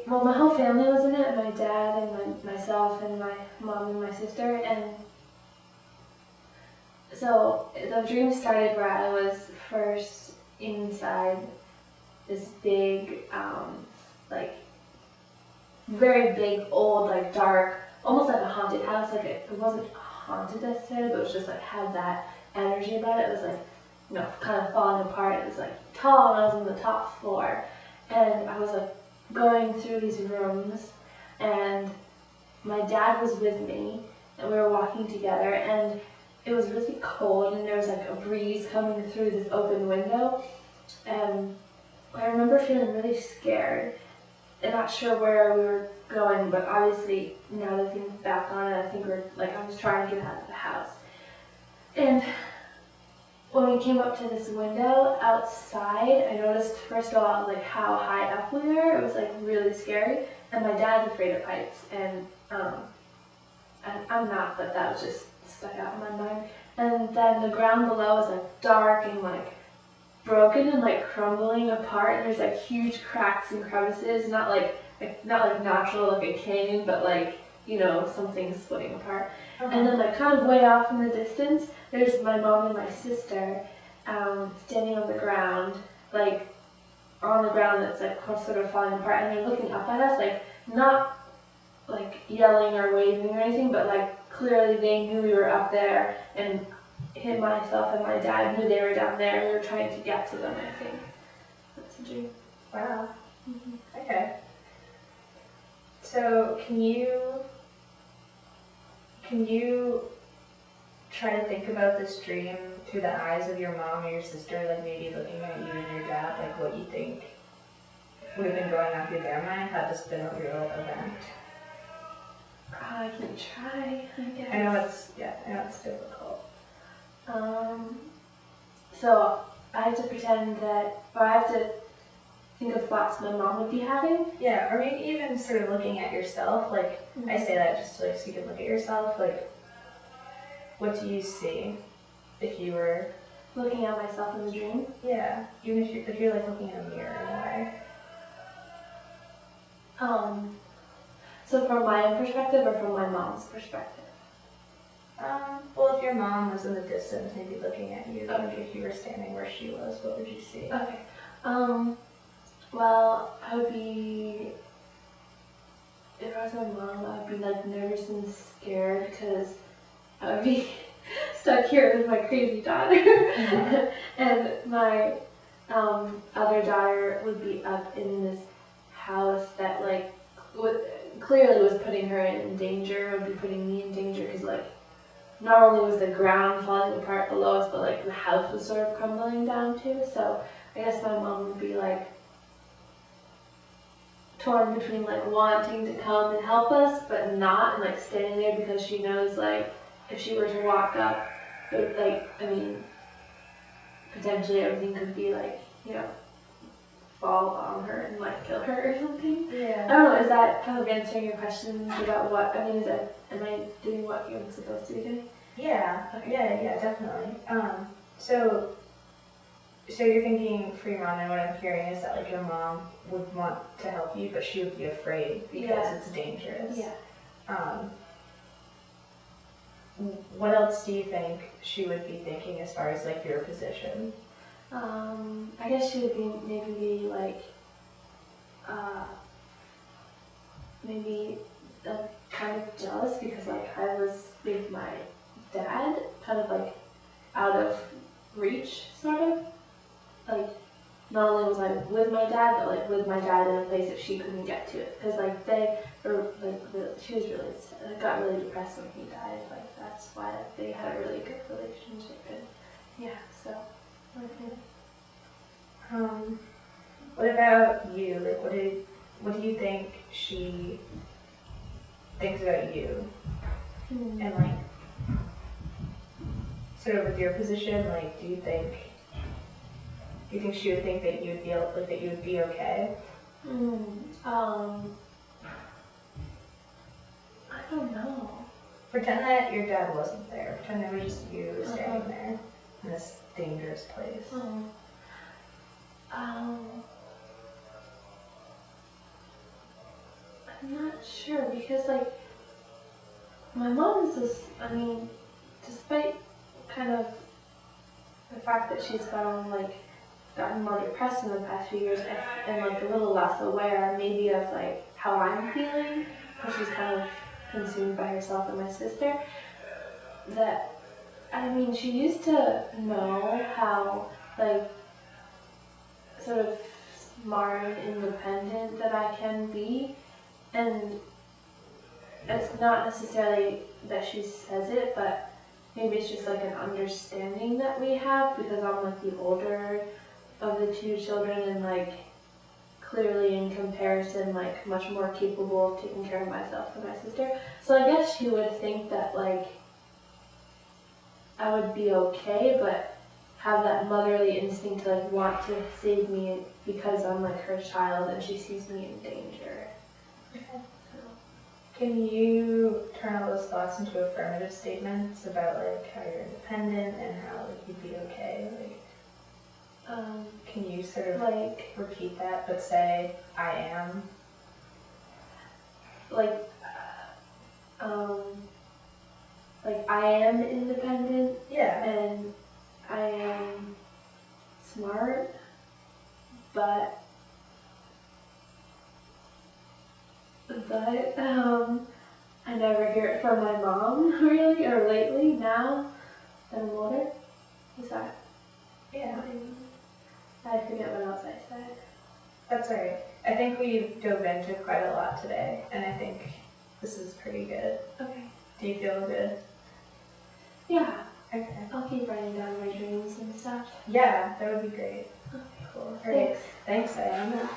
well, my whole family was in it, my dad and myself and my mom and my sister, and so the dream started where I was first inside this big, like, very big, old, like, dark, almost like a haunted house. Like, it wasn't haunted necessarily, but it was just, like, had that energy about it. It was, like, you know, kind of falling apart. It was, like, tall, and I was on the top floor. And I was, like, going through these rooms, and my dad was with me, and we were walking together, and it was really cold, and there was, like, a breeze coming through this open window. And I remember feeling really scared and not sure where we were going, but obviously now that I think back on it, I think I was trying to get out of the house. And when we came up to this window outside, I noticed first of all like how high up we were. It was like really scary, and my dad's afraid of heights, and I'm not, but that was just stuck out in my mind. And then the ground below was like dark and like broken and like crumbling apart, and there's like huge cracks and crevices, not like natural like a canyon, but like, you know, something splitting apart. And then like kind of way off in the distance, there's my mom and my sister standing on the ground, like on the ground that's like sort of falling apart, and they're looking up at us, like not like yelling or waving or anything, but like clearly they knew we were up there, and myself and my dad knew they were down there, and we were trying to get to them, I think. That's a dream. Wow. Mm-hmm. Okay. So can you try to think about this dream through the eyes of your mom or your sister, like maybe looking at you and your dad, like what you think would have been going on through their mind had this been a real event? I can try, I guess. I know it's difficult. So I have to pretend that, or I have to think of thoughts my mom would be having. Yeah, or maybe even sort of looking at yourself, like, I say that just like so you can look at yourself, like, what do you see if you were looking at myself in the dream? Yeah, even if you're like looking in a mirror in a way. So from my own perspective or from my mom's perspective? Well, if your mom was in the distance, maybe looking at you, like if you were standing where she was, what would you see? Okay. Well, I would be, if I was my mom, I would be like nervous and scared because I would be stuck here with my crazy daughter. Mm-hmm. And my other daughter would be up in this house that like clearly was putting her in danger, would be putting me in danger, because like not only was the ground falling apart below us, but like the house was sort of crumbling down too. So I guess my mom would be like torn between like wanting to come and help us but not, and like standing there because she knows like if she were to walk up, it would, like, I mean, potentially everything could be like, you know, fall on her and like kill her or something. Yeah. I don't know, is that kind of answering your questions about what, I mean, am I doing what you're supposed to be doing? Yeah, okay. Yeah, definitely. So you're thinking for your mom, and what I'm hearing is that like your mom would want to help you, but she would be afraid because it's dangerous. Yeah. What else do you think she would be thinking as far as like your position? I guess she would maybe like, maybe kind of jealous because like I was with my dad, kind of like out of reach, sort of. Like, not only was I with my dad, but like with my dad in a place that she couldn't get to it. Because like she was really, got really depressed when he died. Like that's why they had a really good relationship. And yeah, so. What about you? Like, what do you think she thinks about you? And like, sort of with your position, like, do you think she would think that you would be okay? I don't know. Pretend that your dad wasn't there. Pretend it was just you standing there in this dangerous place. I'm not sure because like my mom is just, I mean, despite kind of the fact that she's gotten more depressed in the past few years and like a little less aware maybe of like how I'm feeling because she's kind of consumed by herself and my sister, that I mean she used to know how like sort of smart and independent that I can be, and it's not necessarily that she says it, but maybe it's just like an understanding that we have because I'm like the older of the two children and like clearly in comparison like much more capable of taking care of myself than my sister. So I guess she would think that like I would be okay, but have that motherly instinct to like want to save me because I'm like her child and she sees me in danger. Can you turn all those thoughts into affirmative statements about like how you're independent and how like you'd be okay? Like, can you sort of like repeat that but say I am? Like I am independent. Yeah. And I am smart, but I never hear it from my mom really, or lately now that I'm older. Is that? Yeah. I forget what else I said. That's alright. I think we dove into quite a lot today, and I think this is pretty good. Okay. Do you feel good? Yeah. Okay. I'll keep writing down my dreams and stuff. Yeah, that would be great. Okay. Cool. Thanks. Thanks, Diana.